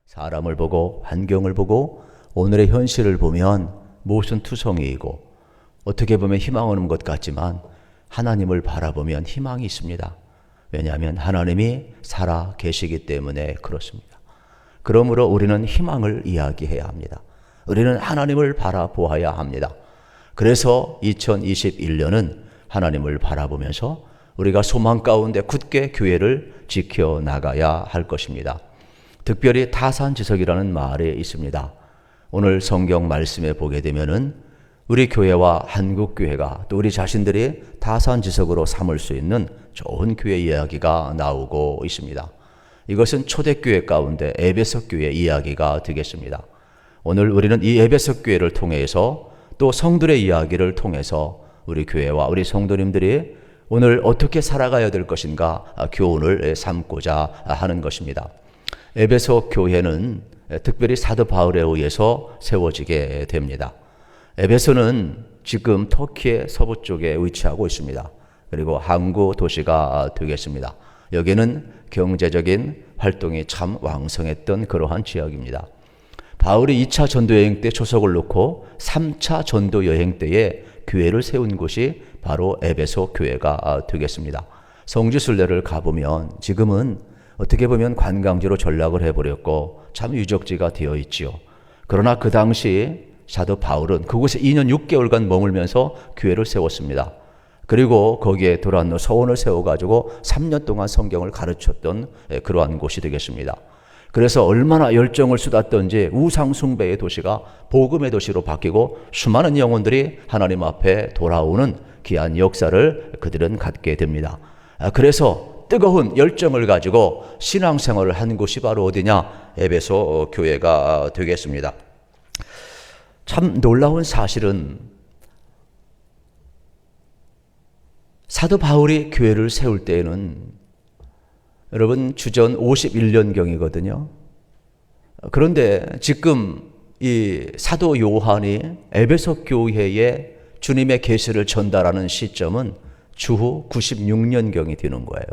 사람을 보고 환경을 보고 오늘의 현실을 보면 무엇은 투성이이고 어떻게 보면 희망 없는 것 같지만 하나님을 바라보면 희망이 있습니다. 왜냐하면 하나님이 살아 계시기 때문에 그렇습니다. 그러므로 우리는 희망을 이야기해야 합니다. 우리는 하나님을 바라보아야 합니다. 그래서 2021년은 하나님을 바라보면서 우리가 소망 가운데 굳게 교회를 지켜나가야 할 것입니다. 특별히 타산지석이라는 말이 있습니다. 오늘 성경 말씀에 보게 되면은 우리 교회와 한국교회가 또 우리 자신들이 타산지석으로 삼을 수 있는 좋은 교회 이야기가 나오고 있습니다. 이것은 초대교회 가운데 에베소 교회 이야기가 되겠습니다. 오늘 우리는 이 에베소 교회를 통해서 또 성들의 이야기를 통해서 우리 교회와 우리 성도님들이 오늘 어떻게 살아가야 될 것인가 교훈을 삼고자 하는 것입니다. 에베소 교회는 특별히 사도 바울에 의해서 세워지게 됩니다. 에베소는 지금 터키의 서부 쪽에 위치하고 있습니다. 그리고 항구 도시가 되겠습니다. 여기는 경제적인 활동이 참 왕성했던 그러한 지역입니다. 바울이 2차 전도여행 때 초석을 놓고 3차 전도여행 때에 교회를 세운 곳이 바로 에베소 교회가 되겠습니다. 성지순례를 가보면 지금은 어떻게 보면 관광지로 전락을 해버렸고 참 유적지가 되어 있지요. 그러나 그 당시 사도 바울은 그곳에 2년 6개월간 머물면서 교회를 세웠습니다. 그리고 거기에 도란노 서원을 세워가지고 3년 동안 성경을 가르쳤던 그러한 곳이 되겠습니다. 그래서 얼마나 열정을 쏟았던지 우상 숭배의 도시가 복음의 도시로 바뀌고 수많은 영혼들이 하나님 앞에 돌아오는 귀한 역사를 그들은 갖게 됩니다. 그래서 뜨거운 열정을 가지고 신앙생활을 한 곳이 바로 어디냐? 에베소 교회가 되겠습니다. 참 놀라운 사실은 사도 바울이 교회를 세울 때에는 여러분 주전 51년경이거든요. 그런데 지금 이 사도 요한이 에베소 교회에 주님의 계시를 전달하는 시점은 주후 96년경이 되는 거예요.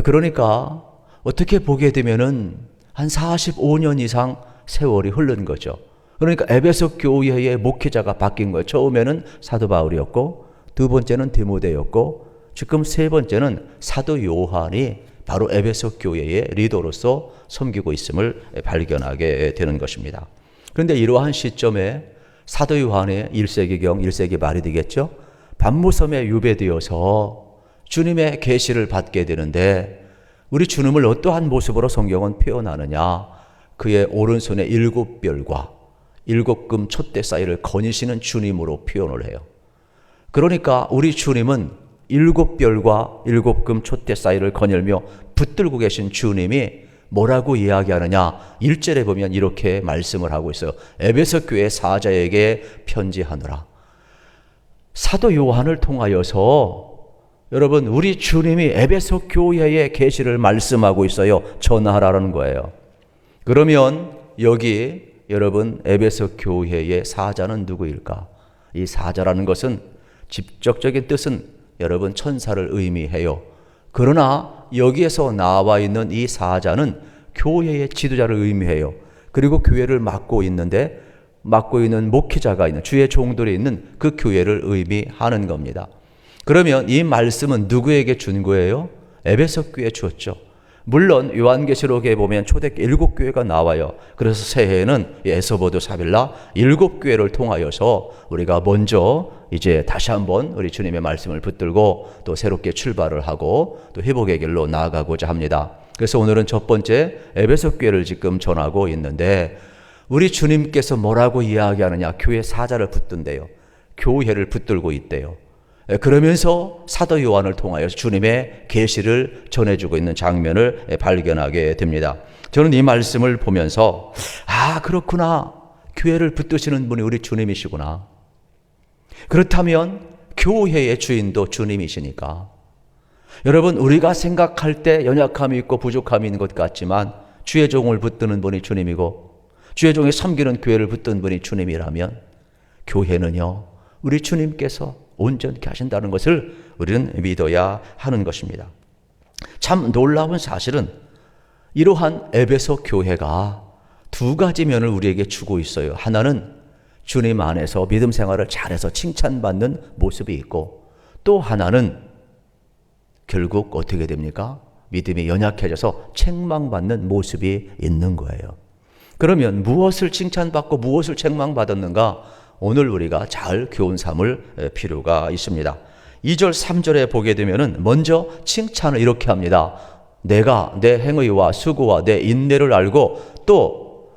그러니까 어떻게 보게 되면은 한 45년 이상 세월이 흐른 거죠. 그러니까 에베소 교회의 목회자가 바뀐 거예요. 처음에는 사도 바울이었고 두 번째는 디모데였고 지금 세 번째는 사도 요한이 바로 에베소 교회의 리더로서 섬기고 있음을 발견하게 되는 것입니다. 그런데 이러한 시점에 사도 요한의 1세기경 1세기 말이 되겠죠. 밤무섬에 유배되어서 주님의 계시를 받게 되는데 우리 주님을 어떠한 모습으로 성경은 표현하느냐. 그의 오른손에 7별과 7금 촛대 사이를 거니시는 주님으로 표현을 해요. 그러니까 우리 주님은 7별과 7금 촛대 사이를 거닐며 붙들고 계신 주님이 뭐라고 이야기하느냐. 1절에 보면 이렇게 말씀을 하고 있어요. 에베소 교회 사자에게 편지하노라. 사도 요한을 통하여서 여러분 우리 주님이 에베소 교회의 계시를 말씀하고 있어요. 전하라는 거예요. 그러면 여기 여러분 에베소 교회의 사자는 누구일까? 이 사자라는 것은 직접적인 뜻은 여러분 천사를 의미해요. 그러나 여기에서 나와 있는 이 사자는 교회의 지도자를 의미해요. 그리고 교회를 맡고 있는데 맡고 있는 목회자가 있는 주의 종들이 있는 그 교회를 의미하는 겁니다. 그러면 이 말씀은 누구에게 준 거예요? 에베소 교회에 주었죠. 물론 요한계시록에 보면 초대교회 7교회가 나와요. 그래서 새해에는 에서보드 사빌라 7교회를 통하여서 우리가 먼저 이제 다시 한번 우리 주님의 말씀을 붙들고 또 새롭게 출발을 하고 또 회복의 길로 나아가고자 합니다. 그래서 오늘은 첫 번째 에베소 교회를 지금 전하고 있는데 우리 주님께서 뭐라고 이야기하느냐. 교회 사자를 붙든대요. 교회를 붙들고 있대요. 그러면서 사도 요한을 통하여 주님의 계시를 전해주고 있는 장면을 발견하게 됩니다. 저는 이 말씀을 보면서 그렇구나. 교회를 붙드시는 분이 우리 주님이시구나. 그렇다면 교회의 주인도 주님이시니까 여러분 우리가 생각할 때 연약함이 있고 부족함이 있는 것 같지만 주의 종을 붙드는 분이 주님이고 주의 종이 섬기는 교회를 붙든 분이 주님이라면 교회는요 우리 주님께서 온전케 하신다는 것을 우리는 믿어야 하는 것입니다. 참 놀라운 사실은 이러한 에베소 교회가 두 가지 면을 우리에게 주고 있어요. 하나는 주님 안에서 믿음 생활을 잘해서 칭찬받는 모습이 있고, 또 하나는 결국 어떻게 됩니까? 믿음이 연약해져서 책망받는 모습이 있는 거예요. 그러면 무엇을 칭찬받고 무엇을 책망받았는가? 오늘 우리가 잘 교훈 삼을 필요가 있습니다. 2절 3절에 보게 되면은 먼저 칭찬을 이렇게 합니다. 내가 내 행위와 수고와 내 인내를 알고 또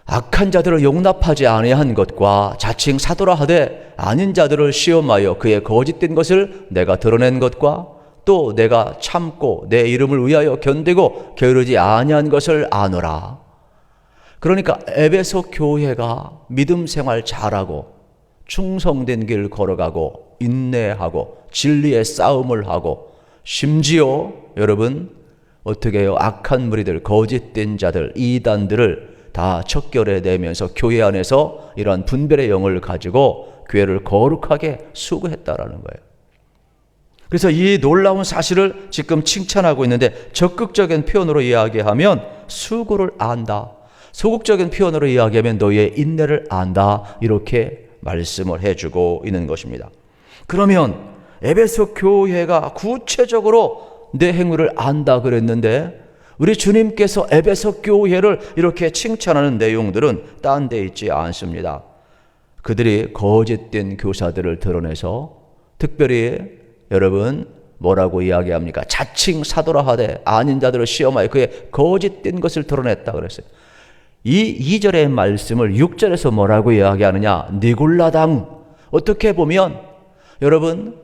악한 자들을 용납하지 아니한 것과 자칭 사도라 하되 아닌 자들을 시험하여 그의 거짓된 것을 내가 드러낸 것과 또 내가 참고 내 이름을 위하여 견디고 게으르지 아니한 것을 아노라. 그러니까 에베소 교회가 믿음 생활 잘하고 충성된 길 걸어가고 인내하고 진리의 싸움을 하고 심지어 여러분 어떻게 해요? 악한 무리들, 거짓된 자들, 이단들을 다 척결해내면서 교회 안에서 이러한 분별의 영을 가지고 교회를 거룩하게 수고했다라는 거예요. 그래서 이 놀라운 사실을 지금 칭찬하고 있는데 적극적인 표현으로 이야기하면 수고를 안다. 소극적인 표현으로 이야기하면 너희의 인내를 안다. 이렇게 말씀을 해주고 있는 것입니다. 그러면 에베소 교회가 구체적으로 내 행위를 안다 그랬는데 우리 주님께서 에베소 교회를 이렇게 칭찬하는 내용들은 딴 데 있지 않습니다. 그들이 거짓된 교사들을 드러내서 특별히 여러분 뭐라고 이야기합니까? 자칭 사도라 하되 아닌 자들을 시험하여 그의 거짓된 것을 드러냈다 그랬어요. 이 2절의 말씀을 6절에서 뭐라고 이야기하느냐? 니골라당. 어떻게 보면 여러분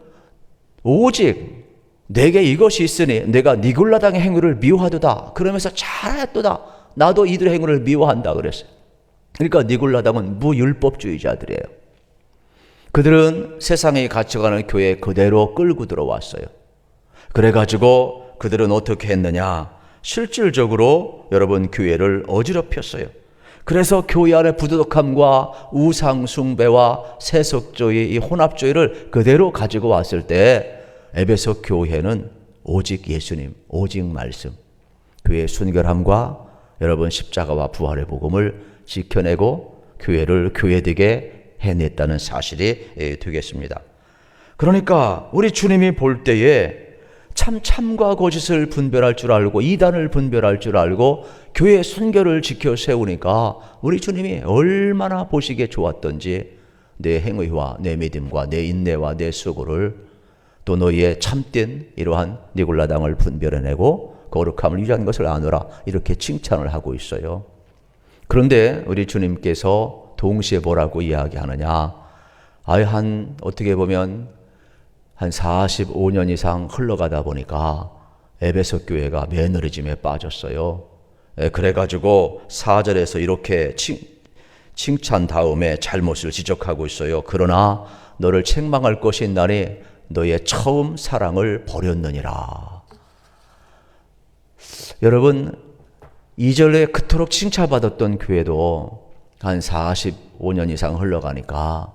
오직 내게 이것이 있으니 내가 니골라당의 행위를 미워하도다. 그러면서 잘했도다. 나도 이들의 행위를 미워한다 그랬어요. 그러니까 니골라당은 무율법주의자들이에요. 그들은 세상의 가치관을 교회에 그대로 끌고 들어왔어요. 그래가지고 그들은 어떻게 했느냐? 실질적으로 여러분 교회를 어지럽혔어요. 그래서 교회 안의 부도덕함과 우상 숭배와 세속주의, 이 혼합주의를 그대로 가지고 왔을 때 에베소 교회는 오직 예수님, 오직 말씀, 교회의 순결함과 여러분 십자가와 부활의 복음을 지켜내고 교회를 교회되게 해냈다는 사실이 되겠습니다. 그러니까 우리 주님이 볼 때에 참과 거짓을 분별할 줄 알고 이단을 분별할 줄 알고 교회의 순결을 지켜 세우니까 우리 주님이 얼마나 보시기에 좋았던지 내 행위와 내 믿음과 내 인내와 내 수고를 또 너희의 참된 이러한 니골라당을 분별해내고 거룩함을 유지하는 것을 아노라 이렇게 칭찬을 하고 있어요. 그런데 우리 주님께서 동시에 뭐라고 이야기하느냐? 아예 어떻게 보면 한 45년 이상 흘러가다 보니까 에베소 교회가 매너리즘에 빠졌어요. 그래가지고 4절에서 이렇게 칭찬 다음에 잘못을 지적하고 있어요. 그러나 너를 책망할 것이 있나니 너의 처음 사랑을 버렸느니라. 여러분 2절에 그토록 칭찬받았던 교회도 한 45년 이상 흘러가니까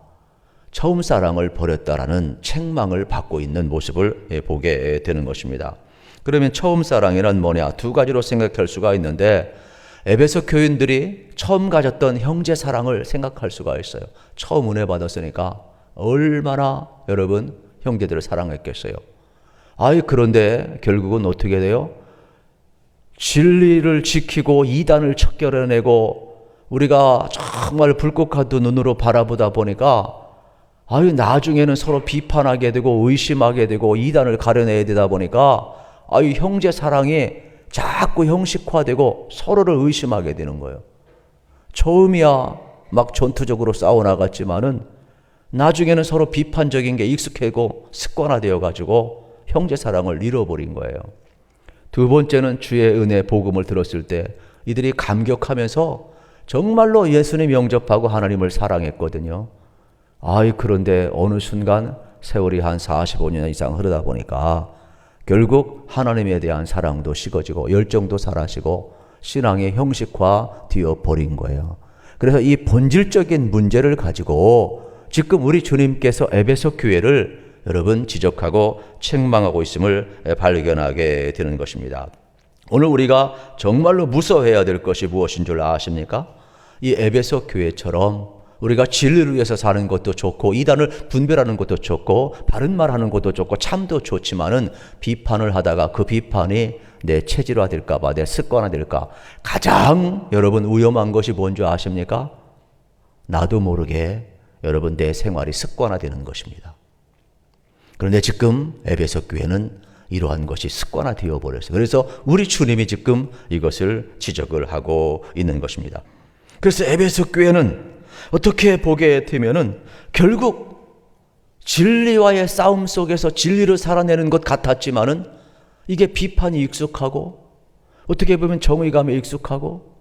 처음 사랑을 버렸다라는 책망을 받고 있는 모습을 보게 되는 것입니다. 그러면 처음 사랑이란 뭐냐? 두 가지로 생각할 수가 있는데 에베소 교인들이 처음 가졌던 형제 사랑을 생각할 수가 있어요. 처음 은혜 받았으니까 얼마나 여러분 형제들을 사랑했겠어요. 그런데 결국은 어떻게 돼요? 진리를 지키고 이단을 척결해내고 우리가 정말 불꽃 같은 눈으로 바라보다 보니까 나중에는 서로 비판하게 되고 의심하게 되고 이단을 가려내야 되다 보니까 형제 사랑이 자꾸 형식화되고 서로를 의심하게 되는 거예요. 처음이야 막 전투적으로 싸워나갔지만은 나중에는 서로 비판적인 게 익숙해고 습관화되어 가지고 형제 사랑을 잃어버린 거예요. 두 번째는 주의 은혜 복음을 들었을 때 이들이 감격하면서 정말로 예수님 영접하고 하나님을 사랑했거든요. 그런데 어느 순간 세월이 한 45년 이상 흐르다 보니까 결국 하나님에 대한 사랑도 식어지고 열정도 사라지고 신앙의 형식화 되어버린 거예요. 그래서 이 본질적인 문제를 가지고 지금 우리 주님께서 에베소 교회를 여러분 지적하고 책망하고 있음을 발견하게 되는 것입니다. 오늘 우리가 정말로 무서워해야 될 것이 무엇인 줄 아십니까? 이 에베소 교회처럼 우리가 진리를 위해서 사는 것도 좋고 이단을 분별하는 것도 좋고 바른 말하는 것도 좋고 참도 좋지만은 비판을 하다가 그 비판이 내 체질화될까 봐, 내 습관화될까. 가장 여러분 위험한 것이 뭔지 아십니까? 나도 모르게 여러분 내 생활이 습관화되는 것입니다. 그런데 지금 에베소 교회는 이러한 것이 습관화되어 버렸어요. 그래서 우리 주님이 지금 이것을 지적을 하고 있는 것입니다. 그래서 에베소 교회는 어떻게 보게 되면은 결국 진리와의 싸움 속에서 진리를 살아내는 것 같았지만은 이게 비판이 익숙하고 어떻게 보면 정의감에 익숙하고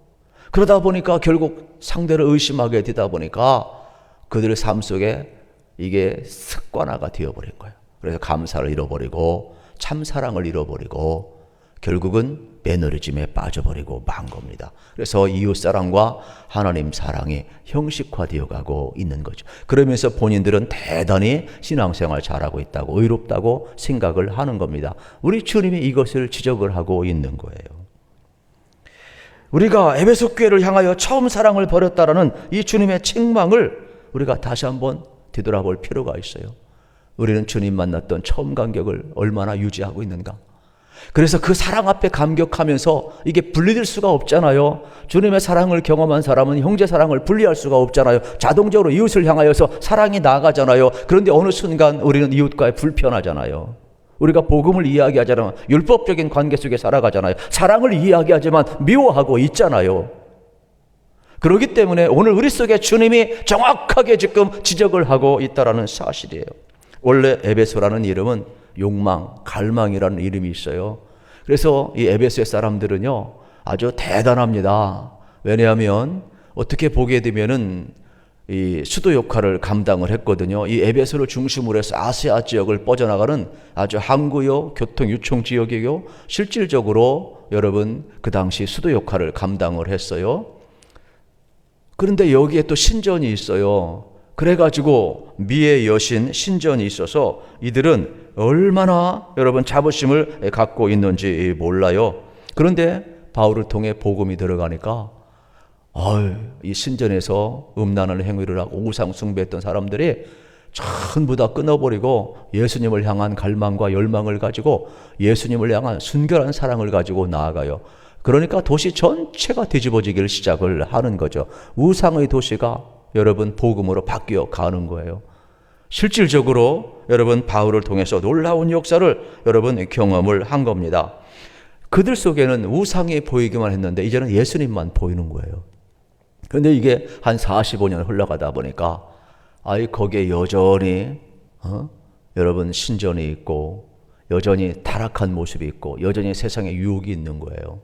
그러다 보니까 결국 상대를 의심하게 되다 보니까 그들의 삶 속에 이게 습관화가 되어버린 거예요. 그래서 감사를 잃어버리고 참사랑을 잃어버리고 결국은 매너리즘에 빠져버리고 만 겁니다. 그래서 이웃사랑과 하나님 사랑이 형식화되어 가고 있는 거죠. 그러면서 본인들은 대단히 신앙생활 잘하고 있다고 의롭다고 생각을 하는 겁니다. 우리 주님이 이것을 지적을 하고 있는 거예요. 우리가 에베소 교회를 향하여 처음 사랑을 버렸다라는 이 주님의 책망을 우리가 다시 한번 되돌아볼 필요가 있어요. 우리는 주님 만났던 처음 감격을 얼마나 유지하고 있는가? 그래서 그 사랑 앞에 감격하면서 이게 분리될 수가 없잖아요. 주님의 사랑을 경험한 사람은 형제 사랑을 분리할 수가 없잖아요. 자동적으로 이웃을 향하여서 사랑이 나아가잖아요. 그런데 어느 순간 우리는 이웃과의 불편하잖아요. 우리가 복음을 이야기하잖아요. 율법적인 관계 속에 살아가잖아요. 사랑을 이야기하지만 미워하고 있잖아요. 그렇기 때문에 오늘 우리 속에 주님이 정확하게 지금 지적을 하고 있다는 사실이에요. 원래 에베소라는 이름은 욕망, 갈망이라는 이름이 있어요. 그래서 이 에베소의 사람들은요 아주 대단합니다. 왜냐하면 어떻게 보게 되면은 이 수도 역할을 감당을 했거든요. 이 에베소를 중심으로 해서 아시아 지역을 뻗어나가는 아주 항구요, 교통 유통 지역이요. 실질적으로 여러분 그 당시 수도 역할을 감당을 했어요. 그런데 여기에 또 신전이 있어요. 그래가지고 미의 여신 신전이 있어서 이들은 얼마나 여러분 자부심을 갖고 있는지 몰라요. 그런데 바울을 통해 복음이 들어가니까 이 신전에서 음란한 행위를 하고 우상 숭배했던 사람들이 전부 다 끊어버리고 예수님을 향한 갈망과 열망을 가지고 예수님을 향한 순결한 사랑을 가지고 나아가요. 그러니까 도시 전체가 뒤집어지기를 시작을 하는 거죠. 우상의 도시가 여러분 복음으로 바뀌어 가는 거예요. 실질적으로 여러분 바울을 통해서 놀라운 역사를 여러분 경험을 한 겁니다. 그들 속에는 우상이 보이기만 했는데 이제는 예수님만 보이는 거예요. 그런데 이게 한 45년 흘러가다 보니까 거기에 여전히 여러분 신전이 있고 여전히 타락한 모습이 있고 여전히 세상에 유혹이 있는 거예요.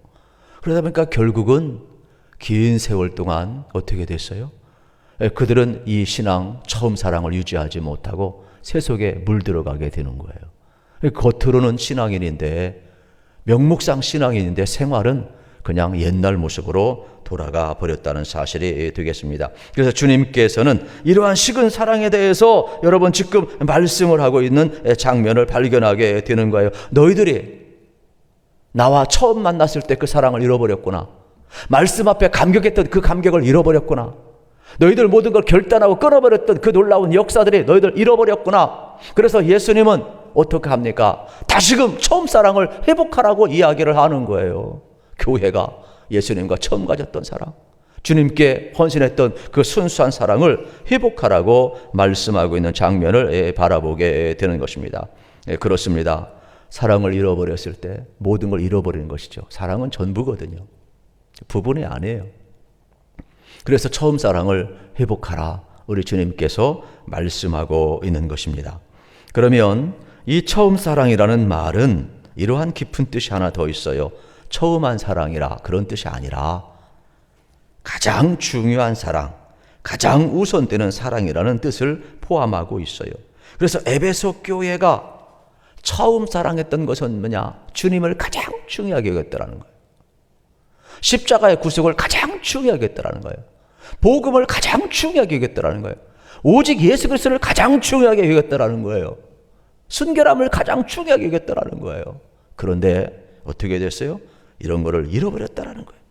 그러다 보니까 결국은 긴 세월 동안 어떻게 됐어요? 그들은 이 신앙 처음 사랑을 유지하지 못하고 세속에 물들어가게 되는 거예요. 겉으로는 신앙인인데 명목상 신앙인인데 생활은 그냥 옛날 모습으로 돌아가 버렸다는 사실이 되겠습니다. 그래서 주님께서는 이러한 식은 사랑에 대해서 여러분 지금 말씀을 하고 있는 장면을 발견하게 되는 거예요. 너희들이 나와 처음 만났을 때 그 사랑을 잃어버렸구나. 말씀 앞에 감격했던 그 감격을 잃어버렸구나. 너희들 모든 걸 결단하고 끊어버렸던 그 놀라운 역사들이 너희들 잃어버렸구나. 그래서 예수님은 어떻게 합니까? 다시금 처음 사랑을 회복하라고 이야기를 하는 거예요. 교회가 예수님과 처음 가졌던 사랑, 주님께 헌신했던 그 순수한 사랑을 회복하라고 말씀하고 있는 장면을 바라보게 되는 것입니다. 그렇습니다. 사랑을 잃어버렸을 때 모든 걸 잃어버리는 것이죠. 사랑은 전부거든요. 부분이 아니에요. 그래서 처음 사랑을 회복하라 우리 주님께서 말씀하고 있는 것입니다. 그러면 이 처음 사랑이라는 말은 이러한 깊은 뜻이 하나 더 있어요. 처음한 사랑이라 그런 뜻이 아니라 가장 중요한 사랑, 가장 우선되는 사랑이라는 뜻을 포함하고 있어요. 그래서 에베소 교회가 처음 사랑했던 것은 뭐냐? 주님을 가장 중요하게 여겼더라는 거예요. 십자가의 구속을 가장 중요하게 여겼더라는 거예요. 복음을 가장 중요하게 여겼더라는 거예요. 오직 예수 그리스도를 가장 중요하게 여겼더라는 거예요. 순결함을 가장 중요하게 여겼더라는 거예요. 그런데 어떻게 됐어요? 이런 거를 잃어버렸다라는 거예요.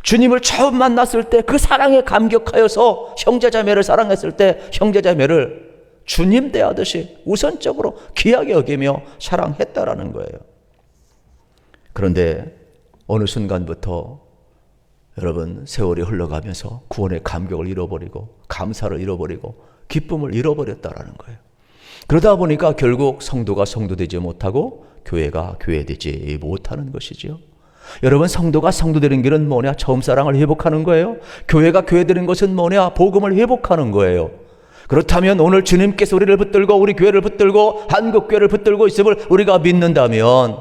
주님을 처음 만났을 때 그 사랑에 감격하여서 형제자매를 사랑했을 때 형제자매를 주님 대하듯이 우선적으로 귀하게 여기며 사랑했다라는 거예요. 그런데 어느 순간부터 여러분 세월이 흘러가면서 구원의 감격을 잃어버리고 감사를 잃어버리고 기쁨을 잃어버렸다라는 거예요. 그러다 보니까 결국 성도가 성도되지 못하고 교회가 교회되지 못하는 것이지요. 여러분, 성도가 성도되는 길은 뭐냐? 처음 사랑을 회복하는 거예요. 교회가 교회되는 것은 뭐냐? 복음을 회복하는 거예요. 그렇다면 오늘 주님께서 우리를 붙들고 우리 교회를 붙들고 한국교회를 붙들고 있음을 우리가 믿는다면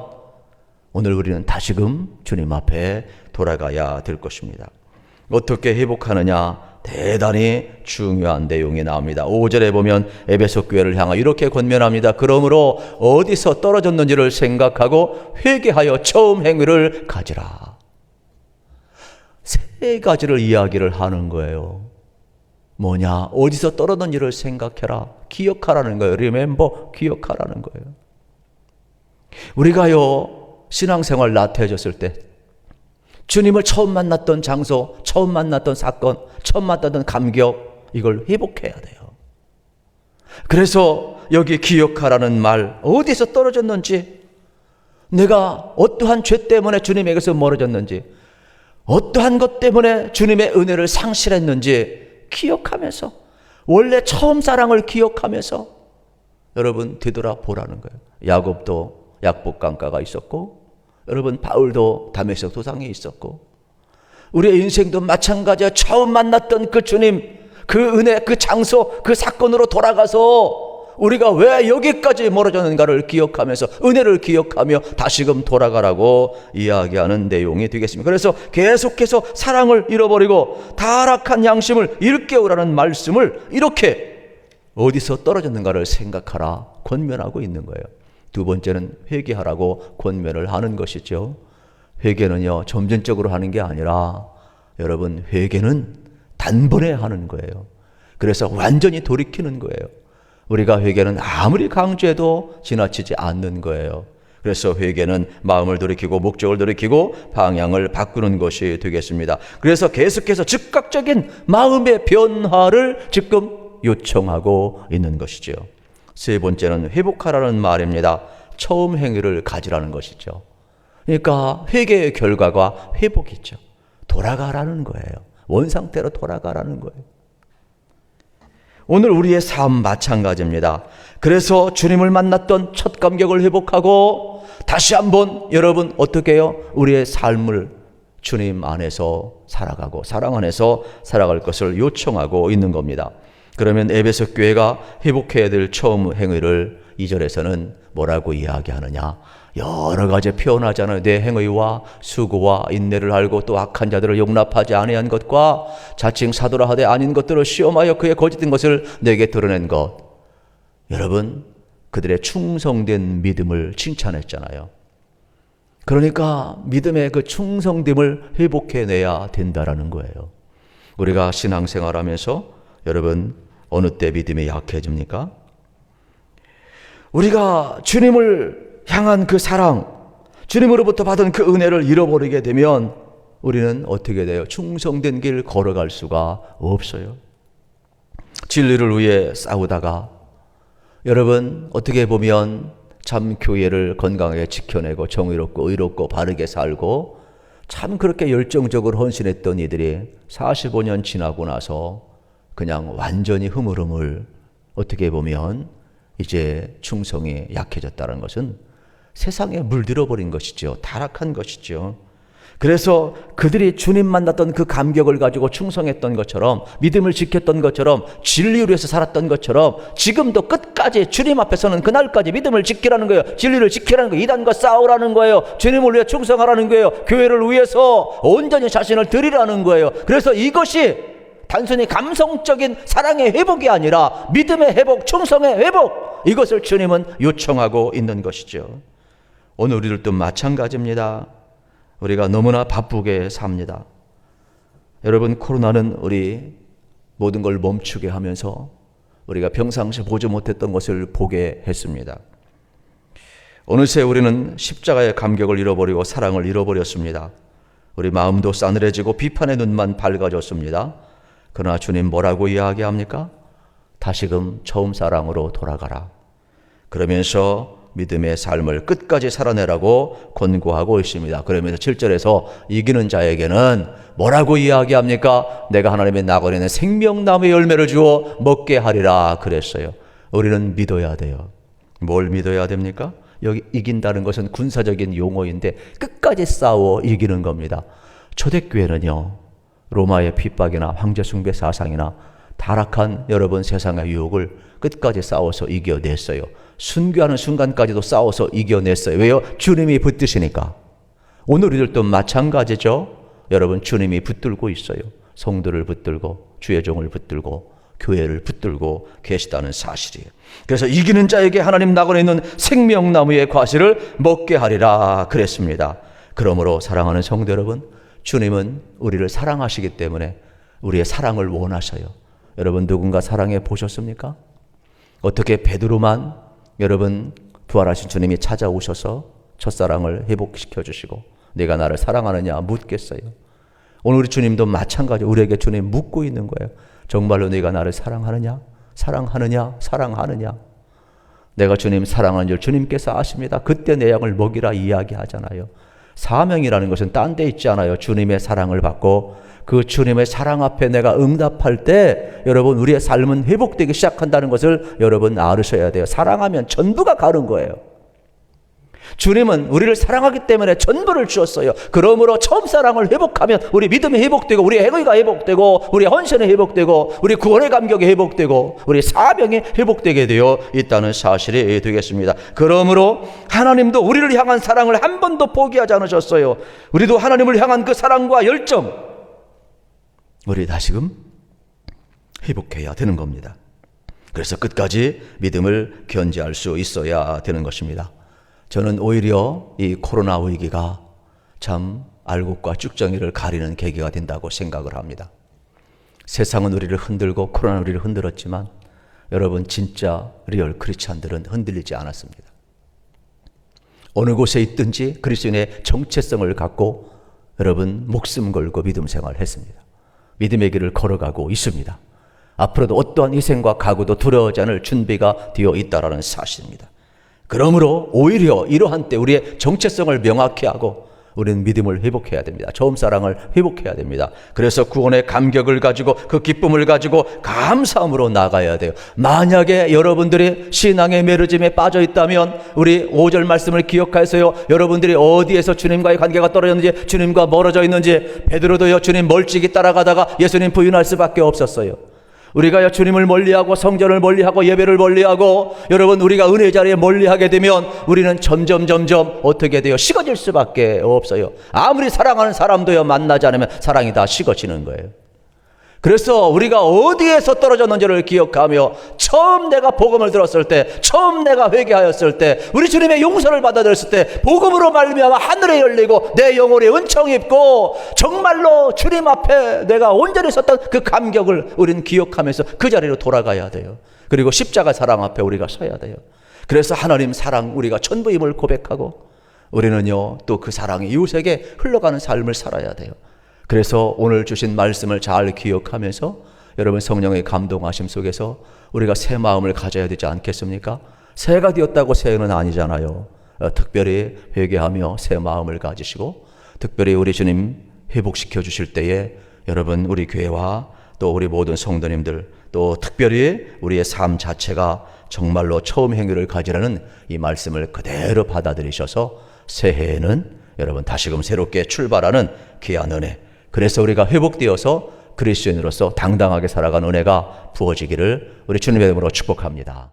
오늘 우리는 다시금 주님 앞에 돌아가야 될 것입니다. 어떻게 회복하느냐? 대단히 중요한 내용이 나옵니다. 5절에 보면 에베소 교회를 향하여 이렇게 권면합니다. 그러므로 어디서 떨어졌는지를 생각하고 회개하여 처음 행위를 가지라. 세 가지를 이야기를 하는 거예요. 뭐냐? 어디서 떨어졌는지를 생각해라. 기억하라는 거예요. Remember, 기억하라는 거예요. 우리가요, 신앙생활 나태해졌을 때 주님을 처음 만났던 장소, 처음 만났던 사건, 처음 만났던 감격, 이걸 회복해야 돼요. 그래서 여기 기억하라는 말, 어디서 떨어졌는지, 내가 어떠한 죄 때문에 주님에게서 멀어졌는지, 어떠한 것 때문에 주님의 은혜를 상실했는지 기억하면서, 원래 처음 사랑을 기억하면서 여러분 되돌아보라는 거예요. 야곱도 약복강가가 있었고, 여러분 바울도 다메섹 도상에 있었고, 우리의 인생도 마찬가지야. 처음 만났던 그 주님, 그 은혜, 그 장소, 그 사건으로 돌아가서 우리가 왜 여기까지 멀어졌는가를 기억하면서 은혜를 기억하며 다시금 돌아가라고 이야기하는 내용이 되겠습니다. 그래서 계속해서 사랑을 잃어버리고 타락한 양심을 일깨우라는 말씀을 이렇게 어디서 떨어졌는가를 생각하라 권면하고 있는 거예요. 두 번째는 회개하라고 권면을 하는 것이죠. 회개는요, 점진적으로 하는 게 아니라 여러분, 회개는 단번에 하는 거예요. 그래서 완전히 돌이키는 거예요. 우리가 회개는 아무리 강조해도 지나치지 않는 거예요. 그래서 회개는 마음을 돌이키고 목적을 돌이키고 방향을 바꾸는 것이 되겠습니다. 그래서 계속해서 즉각적인 마음의 변화를 지금 요청하고 있는 것이죠. 세 번째는 회복하라는 말입니다. 처음 행위를 가지라는 것이죠. 그러니까 회개의 결과가 회복이죠. 돌아가라는 거예요. 원상태로 돌아가라는 거예요. 오늘 우리의 삶 마찬가지입니다. 그래서 주님을 만났던 첫 감격을 회복하고 다시 한번 여러분 어떻게 해요? 우리의 삶을 주님 안에서 살아가고 사랑 안에서 살아갈 것을 요청하고 있는 겁니다. 그러면 에베소 교회가 회복해야 될 처음 행위를 2절에서는 뭐라고 이야기하느냐? 여러 가지 표현하잖아요. 내 행위와 수고와 인내를 알고 또 악한 자들을 용납하지 아니한 것과 자칭 사도라 하되 아닌 것들을 시험하여 그의 거짓된 것을 내게 드러낸 것. 여러분, 그들의 충성된 믿음을 칭찬했잖아요. 그러니까 믿음의 그 충성됨을 회복해내야 된다라는 거예요. 우리가 신앙생활하면서 여러분 어느 때 믿음이 약해집니까? 우리가 주님을 향한 그 사랑, 주님으로부터 받은 그 은혜를 잃어버리게 되면 우리는 어떻게 돼요? 충성된 길 걸어갈 수가 없어요. 진리를 위해 싸우다가 여러분 어떻게 보면 참 교회를 건강하게 지켜내고 정의롭고 의롭고 바르게 살고 참 그렇게 열정적으로 헌신했던 이들이 45년 지나고 나서 그냥 완전히 흐물흐물 어떻게 보면 이제 충성이 약해졌다는 것은 세상에 물들어버린 것이죠. 타락한 것이죠. 그래서 그들이 주님 만났던 그 감격을 가지고 충성했던 것처럼 믿음을 지켰던 것처럼 진리를 위해서 살았던 것처럼 지금도 끝까지 주님 앞에서는 그날까지 믿음을 지키라는 거예요. 진리를 지키라는 거예요. 이단과 싸우라는 거예요. 주님을 위해 충성하라는 거예요. 교회를 위해서 온전히 자신을 드리라는 거예요. 그래서 이것이 단순히 감성적인 사랑의 회복이 아니라 믿음의 회복, 충성의 회복, 이것을 주님은 요청하고 있는 것이죠. 오늘 우리들도 마찬가지입니다. 우리가 너무나 바쁘게 삽니다. 여러분, 코로나는 우리 모든 걸 멈추게 하면서 우리가 평상시 보지 못했던 것을 보게 했습니다. 어느새 우리는 십자가의 감격을 잃어버리고 사랑을 잃어버렸습니다. 우리 마음도 싸늘해지고 비판의 눈만 밝아졌습니다. 그러나 주님 뭐라고 이야기합니까? 다시금 처음 사랑으로 돌아가라. 그러면서 믿음의 삶을 끝까지 살아내라고 권고하고 있습니다. 그러면서 7절에서 이기는 자에게는 뭐라고 이야기합니까? 내가 하나님의 낙원에 있는 생명나무의 열매를 주어 먹게 하리라 그랬어요. 우리는 믿어야 돼요. 뭘 믿어야 됩니까? 여기 이긴다는 것은 군사적인 용어인데 끝까지 싸워 이기는 겁니다. 초대교회는요, 로마의 핍박이나 황제 숭배 사상이나 타락한 여러분 세상의 유혹을 끝까지 싸워서 이겨냈어요. 순교하는 순간까지도 싸워서 이겨냈어요. 왜요? 주님이 붙드시니까. 오늘 우리들도 마찬가지죠. 여러분, 주님이 붙들고 있어요. 성도를 붙들고 주의 종을 붙들고 교회를 붙들고 계시다는 사실이에요. 그래서 이기는 자에게 하나님 낙원에 있는 생명나무의 과실을 먹게 하리라 그랬습니다. 그러므로 사랑하는 성도 여러분, 주님은 우리를 사랑하시기 때문에 우리의 사랑을 원하셔요. 여러분, 누군가 사랑해 보셨습니까? 어떻게 베드로만 여러분 부활하신 주님이 찾아오셔서 첫사랑을 회복시켜 주시고 네가 나를 사랑하느냐 묻겠어요. 오늘 우리 주님도 마찬가지 우리에게 주님 묻고 있는 거예요. 정말로 네가 나를 사랑하느냐? 사랑하느냐? 사랑하느냐? 내가 주님 사랑하는 줄 주님께서 아십니다. 그때 내 양을 먹이라 이야기하잖아요. 사명이라는 것은 딴 데 있지 않아요. 주님의 사랑을 받고 그 주님의 사랑 앞에 내가 응답할 때 여러분 우리의 삶은 회복되기 시작한다는 것을 여러분 알으셔야 돼요. 사랑하면 전부가 가는 거예요. 주님은 우리를 사랑하기 때문에 전부를 주었어요. 그러므로 처음 사랑을 회복하면 우리 믿음이 회복되고 우리 행위가 회복되고 우리 헌신이 회복되고 우리 구원의 감격이 회복되고 우리 사명이 회복되게 되어 있다는 사실이 되겠습니다. 그러므로 하나님도 우리를 향한 사랑을 한 번도 포기하지 않으셨어요. 우리도 하나님을 향한 그 사랑과 열정 우리 다시금 회복해야 되는 겁니다. 그래서 끝까지 믿음을 견지할 수 있어야 되는 것입니다. 저는 오히려 이 코로나 위기가 참 알곡과 쭉정이를 가리는 계기가 된다고 생각을 합니다. 세상은 우리를 흔들고 코로나는 우리를 흔들었지만 여러분 진짜 리얼 크리스찬들은 흔들리지 않았습니다. 어느 곳에 있든지 그리스도인의 정체성을 갖고 여러분 목숨 걸고 믿음 생활을 했습니다. 믿음의 길을 걸어가고 있습니다. 앞으로도 어떠한 희생과 각오도 두려워하지 않을 준비가 되어 있다는 사실입니다. 그러므로 오히려 이러한 때 우리의 정체성을 명확히 하고 우리는 믿음을 회복해야 됩니다. 처음 사랑을 회복해야 됩니다. 그래서 구원의 감격을 가지고 그 기쁨을 가지고 감사함으로 나가야 돼요. 만약에 여러분들이 신앙의 메르짐에 빠져 있다면 우리 5절 말씀을 기억하세요. 여러분들이 어디에서 주님과의 관계가 떨어졌는지 주님과 멀어져 있는지 베드로도요 주님 멀찍이 따라가다가 예수님 부인할 수밖에 없었어요. 우리가 주님을 멀리하고 성전을 멀리하고 예배를 멀리하고 여러분 우리가 은혜 자리에 멀리하게 되면 우리는 점점 어떻게 돼요? 식어질 수밖에 없어요. 아무리 사랑하는 사람도요 만나지 않으면 사랑이 다 식어지는 거예요. 그래서 우리가 어디에서 떨어졌는지를 기억하며 처음 내가 복음을 들었을 때 처음 내가 회개하였을 때 우리 주님의 용서를 받아들였을 때 복음으로 말미암아 하늘에 열리고 내 영혼이 은총 입고 정말로 주님 앞에 내가 온전히 섰던 그 감격을 우리는 기억하면서 그 자리로 돌아가야 돼요. 그리고 십자가 사랑 앞에 우리가 서야 돼요. 그래서 하나님 사랑 우리가 전부임을 고백하고 우리는요 또 그 사랑이 이웃에게 흘러가는 삶을 살아야 돼요. 그래서 오늘 주신 말씀을 잘 기억하면서 여러분 성령의 감동하심 속에서 우리가 새 마음을 가져야 되지 않겠습니까? 새가 되었다고 새는 아니잖아요. 특별히 회개하며 새 마음을 가지시고 특별히 우리 주님 회복시켜 주실 때에 여러분 우리 교회와 또 우리 모든 성도님들 또 특별히 우리의 삶 자체가 정말로 처음 행위를 가지라는 이 말씀을 그대로 받아들이셔서 새해에는 여러분 다시금 새롭게 출발하는 귀한 은혜 그래서 우리가 회복되어서 그리스도인으로서 당당하게 살아가는 은혜가 부어지기를 우리 주님의 이름으로 축복합니다.